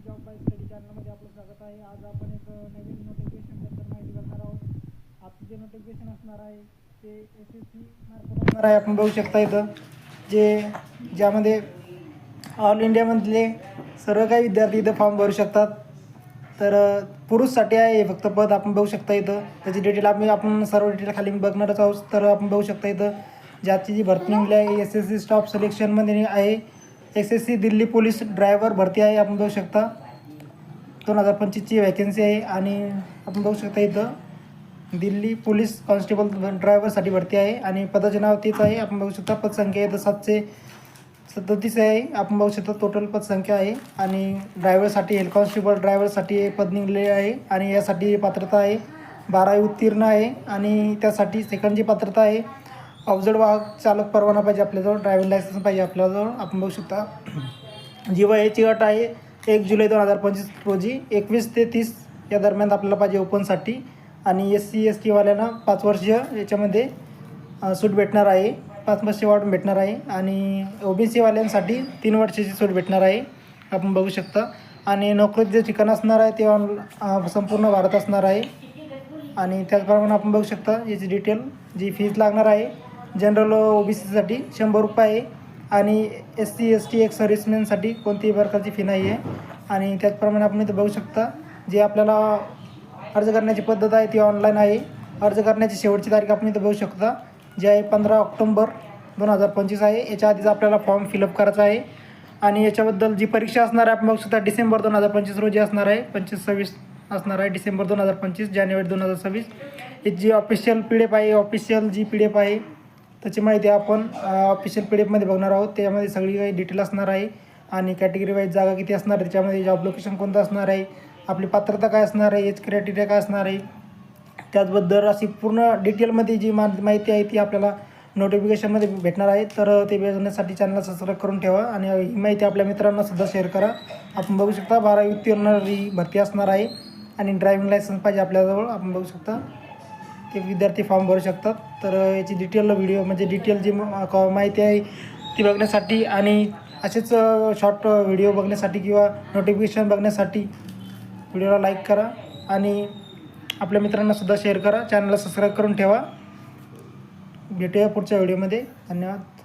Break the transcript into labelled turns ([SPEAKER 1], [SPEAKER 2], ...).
[SPEAKER 1] M job by study चॅनलमध्ये आपलं स्वागत आहे। आज आपण एक नवीन नोटिफिकेशनबद्दल माहिती बघणार आहोत। आजचं जे नोटिफिकेशन असणार आहे ते SSC मार्फत असणार आहे। आपण बघू शकता इथं ज्यामध्ये ऑल इंडियामधले सर्व काही विद्यार्थी इथं फॉर्म भरू शकतात। तर पुरुषसाठी आहे फक्त पद। आपण बघू शकता इथं त्याची डिटेल आपण सर्व डिटेल खाली बघणारच आहोत। तर आपण बघू शकता इथं ज्याची जी भरती निघली आहे SSC स्टाफ सिलेक्शनमध्ये आहे। SSC दिल्ली पोलीस ड्रायव्हर भरती आहे। आपण बघू शकता 2025ची वॅकन्सी आहे। आणि आपण बघू शकता इथं दिल्ली पोलीस कॉन्स्टेबल ड्रायव्हरसाठी भरती आहे आणि पदाचे नाव तेच आहे। आपण बघू शकता पदसंख्या इथं 737 आहे। आपण बघू शकता टोटल पदसंख्या आहे। आणि ड्रायव्हरसाठी हेड कॉन्स्टेबल ड्रायव्हरसाठी पद निघले आहे आणि यासाठी पात्रता आहे 12वी उत्तीर्ण आहे। आणि त्यासाठी सेकंडची पात्रता आहे अवजड वाहक चालक परवाना पाहिजे आपल्याजवळ, ड्रायव्हिंग लायसन्स पाहिजे आपल्याजवळ। आपण बघू शकता जी वयाची अट आहे 1 जुलै 2025 रोजी 21 ते 30 या दरम्यान आपल्याला पाहिजे ओपनसाठी। आणि SC ST वाल्यांना 5 वर्ष याच्यामध्ये सूट भेटणार आहे, 5 वर्ष वाढून भेटणार आहे। आणि OBC वाल्यांसाठी 3 वर्षाची सूट भेटणार आहे। आपण बघू शकता आणि नोकरीचं जे ठिकाण असणार आहे ते संपूर्ण भारत असणार आहे। आणि त्याचप्रमाणे आपण बघू शकता याची डिटेल जी फीज लागणार आहे जनरल OBCसाठी 100 रुपये आहे आणि SC ST एक सर्व्हिसमॅनसाठी कोणत्याही प्रकारची फी नाही आहे। आणि त्याचप्रमाणे आपण इथं बघू शकता जे आपल्याला अर्ज करण्याची पद्धत आहे ती ऑनलाईन आहे। अर्ज करण्याची शेवटची तारीख आपण इथं बघू शकता जी आहे 15 ऑक्टोबर 2025 आहे। याच्या आधीच आपल्याला फॉर्म फिलअप करायचा आहे। आणि याच्याबद्दल जी परीक्षा असणार आहे आपण बघू शकता डिसेंबर 2025 रोजी असणार आहे, 25-26 असणार आहे डिसेंबर 2025 जानेवारी 2026। ही जी ऑफिशियल PDF आहे, ऑफिशियल जी PDF आहे त्याची माहिती आपण ऑफिशियल PDF बघणार आहोत। त्यामध्ये सगळी काही डिटेल असणार आहे आणि कॅटेगरी वाईज जागा किती असणार आहे, त्याच्यामध्ये जॉब लोकेशन कोणतं असणार आहे, आपली पात्रता काय असणार आहे, एज क्रायटेरिया काय असणार आहे, त्याचबद्दल अशी पूर्ण डिटेलमध्ये जी माहिती आहे ती आपल्याला नोटिफिकेशनमध्ये भेटणार आहे। तर ते बघण्यासाठी चॅनलला सबस्क्राईब करून ठेवा आणि ही माहिती आपल्या मित्रांना सुद्धा शेअर करा। आपण बघू शकता 12वी उत्तीर्ण भरती असणार आहे आणि ड्रायव्हिंग लायसन्स पाहिजे आपल्याजवळ। आपण बघू शकता ते विद्यार्थी फॉर्म भरू शकतात। तर याची डिटेल व्हिडिओ म्हणजे डिटेल जी माहिती आहे ती बघण्यासाठी आणि असेच शॉर्ट व्हिडिओ बघण्यासाठी किंवा नोटिफिकेशन बघण्यासाठी व्हिडिओला लाईक करा आणि आपल्या मित्रांनासुद्धा शेअर करा, चॅनलला सबस्क्राईब करून ठेवा। भेटूया पुढच्या व्हिडिओमध्ये। धन्यवाद।